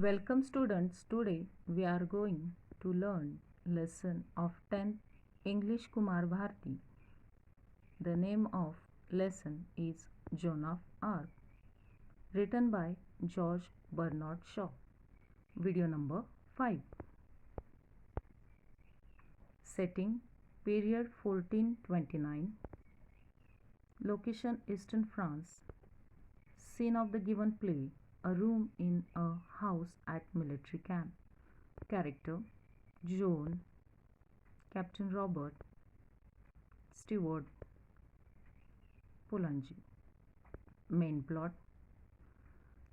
Welcome students. Today we are going to learn lesson of 10th English Kumar Bharti. The name of lesson is Joan of Arc, written by George Bernard Shaw. Video number 5. Setting period 1429. Location Eastern France. Scene of the given play, a room in a house at military camp. Character Joan, Captain Robert, Steward, Polanyi. Main plot: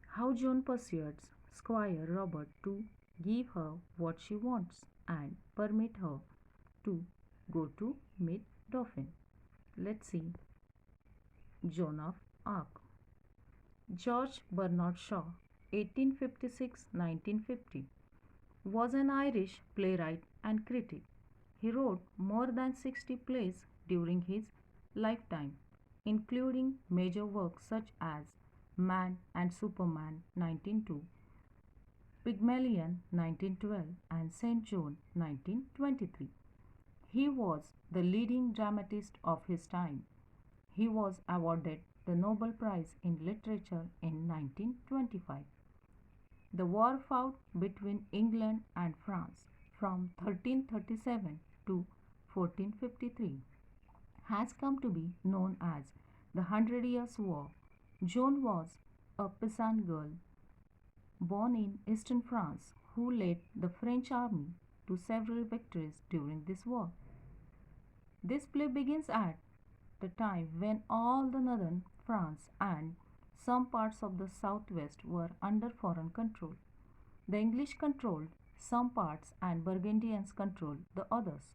how Joan persuades Squire Robert to give her what she wants and permit her to go to meet Dauphin. Let's see. Joan of Arc. George Bernard Shaw, 1856-1950, was an Irish playwright and critic. He wrote more than 60 plays during his lifetime, including major works such as Man and Superman 1902, Pygmalion 1912, and St. John 1923. He was the leading dramatist of his time. He was awarded the Nobel Prize in Literature in 1925. The war fought between England and France from 1337 to 1453 has come to be known as the Hundred Years' War. Joan was a peasant girl born in eastern France who led the French army to several victories during this war. This play begins at the time when all the northern France and some parts of the southwest were under foreign control. The English controlled some parts and Burgundians controlled the others.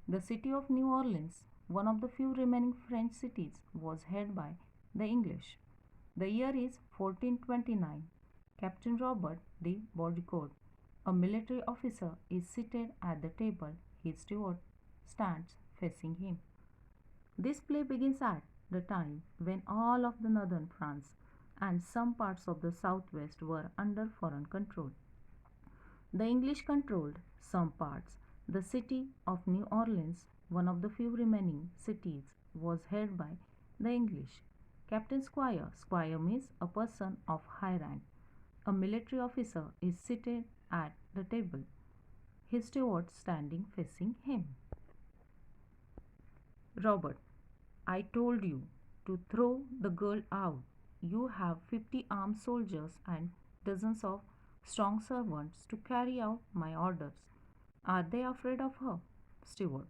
The city of New Orleans, one of the few remaining French cities, was held by the English. The year is 1429. Captain Robert de Baudricourt, a military officer, is seated at the table. His steward stands facing him. This play begins at the time when all of the northern France and some parts of the southwest were under foreign control. The English controlled some parts. The city of New Orleans, one of the few remaining cities, was held by the English. Captain Squire, Squire means a person of high rank, a military officer, is seated at the table, his steward standing facing him. Robert, I told you to throw the girl out. You have 50 armed soldiers and dozens of strong servants to carry out my orders. Are they afraid of her? Steward.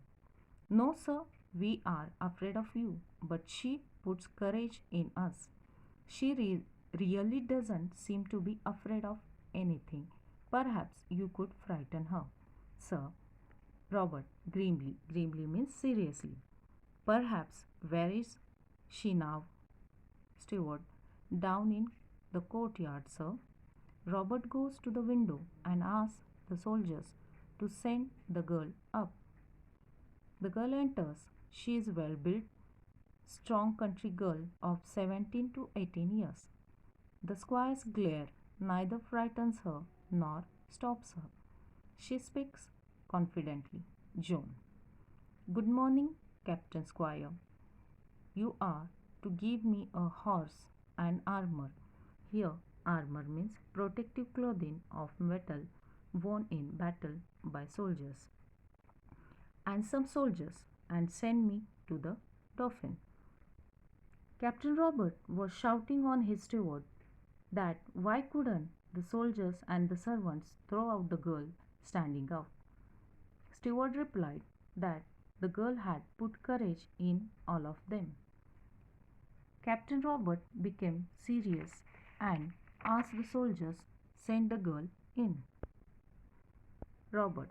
No, sir, we are afraid of you, but she puts courage in us. She really doesn't seem to be afraid of anything. Perhaps you could frighten her, sir. Robert, grimly. Grimly means seriously. Perhaps. Where is she now? Steward. Down in the courtyard, sir. Robert goes to the window and asks the soldiers to send the girl up. The girl enters. She is well built, strong country girl of 17 to 18 years. The squire's glare neither frightens her nor stops her. She speaks confidently. Joan. Good morning, Captain Squire. You are to give me a horse and armor. Here, armor means protective clothing of metal worn in battle by soldiers. And some soldiers, and send me to the Dauphin. Captain Robert was shouting on his steward that why couldn't the soldiers and the servants throw out the girl standing out. Steward replied that the girl had put courage in all of them. Captain Robert became serious and asked the soldiers send the girl in. Robert.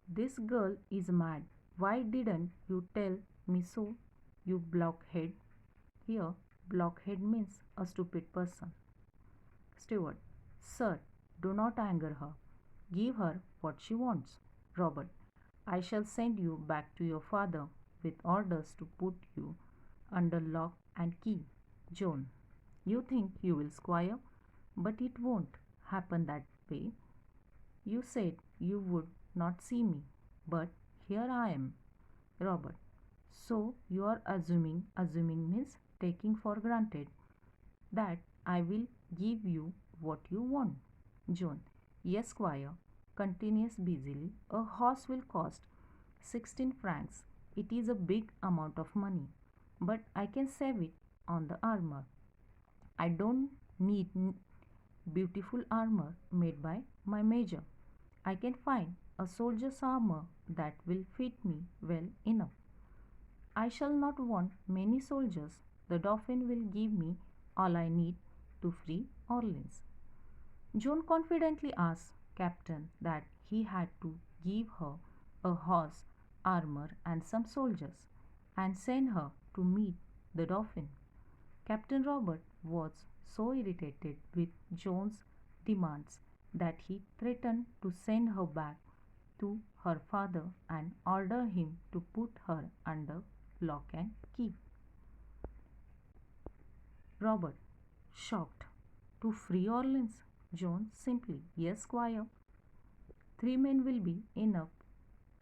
This girl is mad. Why didn't you tell me so, you blockhead? Here, blockhead means a stupid person. Steward. Sir, do not anger her. Give her what she wants. Robert. I shall send you back to your father with orders to put you under lock and key. Joan. You think you will, Squire, but it won't happen that way. You said you would not see me, but here I am. Robert. So you are assuming means taking for granted, that I will give you what you want. John. Yes, squire. Continues busily. A horse will cost 16 francs. It is a big amount of money, but I can save it on the armor. I don't need beautiful armor made by my major. I can find a soldier's armor that will fit me well enough. I shall not want many soldiers. The Dauphin will give me all I need to free Orleans. Joan confidently asked Captain that he had to give her a horse, armor, and some soldiers, and send her to meet the Dauphin. Captain Robert was so irritated with Joan's demands that he threatened to send her back to her father and order him to put her under lock and key. Robert, shocked. To free Orleans? Joan simply, yes, squire. 3 men will be enough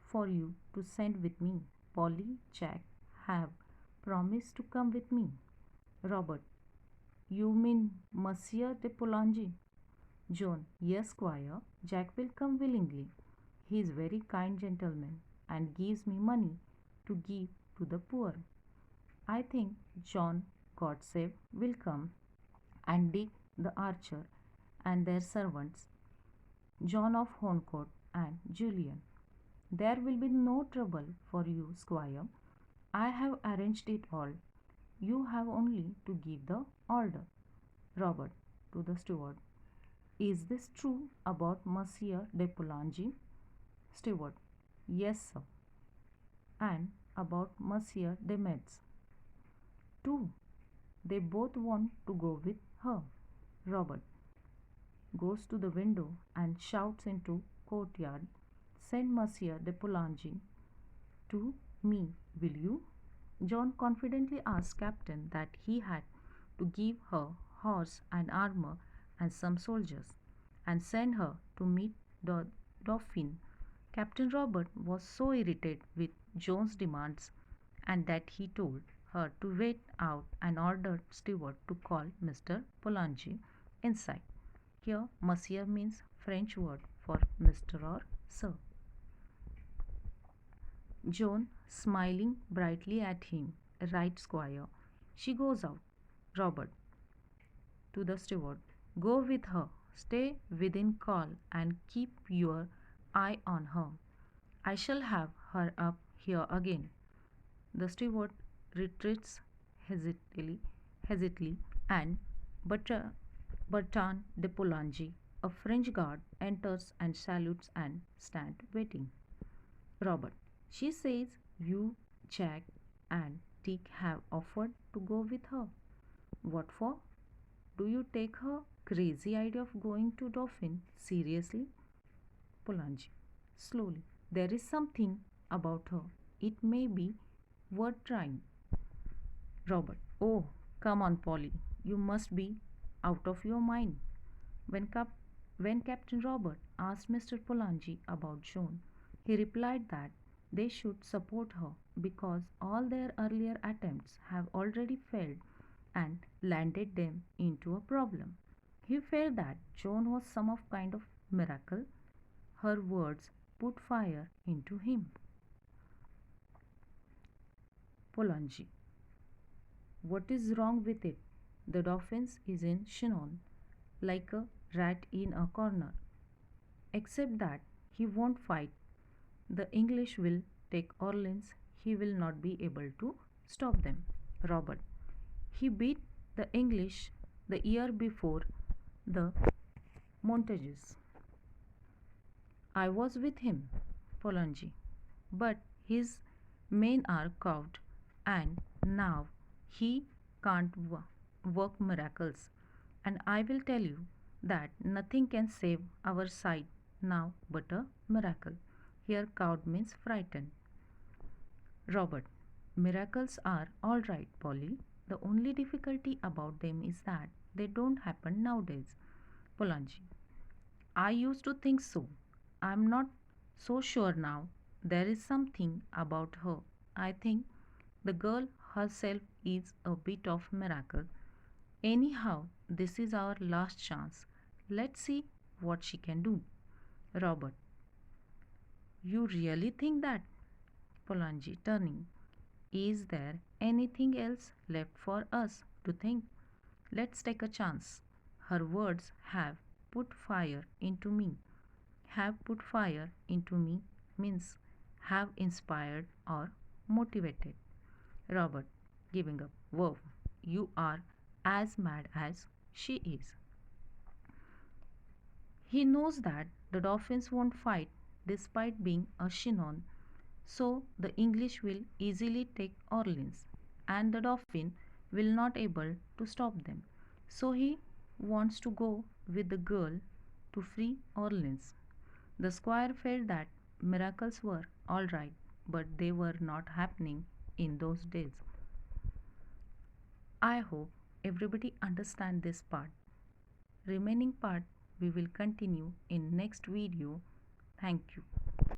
for you to send with me. Polly, Jack have promised to come with me. Robert, you mean Monsieur de Polanyi? John, yes, squire. Jack will come willingly. He is very kind gentleman and gives me money to give to the poor. I think John Godsave will come, and Dick the archer and their servants, John of Horncourt and Julian. There will be no trouble for you, squire. I have arranged it all. You have only to give the order. Robert, to the steward. Is this true about Monsieur de Polanyi? Steward. Yes, sir. And about Monsieur de Metz? Too. They both want to go with her. Robert goes to the window and shouts into courtyard, send Monsieur de Polanyi to me, will you? John confidently asked Captain that he had to give her horse and armor and some soldiers, and send her to meet the Dauphin. Captain Robert was so irritated with Joan's demands, and that he told her to wait out and ordered steward to call Mr. Polanyi inside. Here, Monsieur means French word for Mr. or Sir. Joan, smiling brightly at him, right, squire. She goes out. Robert, to the steward, go with her. Stay within call and keep your eye on her. I shall have her up here again. The steward retreats hesitantly, and Bertrand de Polanyi, a French guard, enters and salutes and stands waiting. Robert, she says you, Jack, and Dick have offered to go with her. What for? Do you take her crazy idea of going to Dauphin seriously? Polanyi, slowly. There is something about her. It may be worth trying. Robert, oh, come on, Polly. You must be out of your mind. When, when Captain Robert asked Mr. Polanyi about Joan, he replied that they should support her because all their earlier attempts have already failed and landed them into a problem. He felt that Joan was some of kind of miracle. Her words put fire into him. Polanyi, what is wrong with it? The Dauphin is in Chinon, like a rat in a corner. Except that he won't fight. The English will take Orleans. He will not be able to stop them. Robert, he beat the English the year before the Montagues. I was with him, Polanyi, but his men are cowed, and now he can't work miracles. And I will tell you that nothing can save our side now but a miracle. Here, cowed means frightened. Robert, miracles are all right, Polly. The only difficulty about them is that they don't happen nowadays. Polanyi, I used to think so. I'm not so sure now. There is something about her. I think the girl herself is a bit of miracle. Anyhow, this is our last chance. Let's see what she can do. Robert, you really think that? Polanyi turning. Is there anything else left for us to think? Let's take a chance. Her words have put fire into me. Have put fire into me means have inspired or motivated. Robert, giving up. Whoa, you are as mad as she is. He knows that the Dolphins won't fight despite being a Shannon, so the English will easily take Orleans, and the Dauphin will not able to stop them. So he wants to go with the girl to free Orleans. The squire felt that miracles were all right, but they were not happening in those days. I hope everybody understand this part. Remaining part we will continue in next video. Thank you.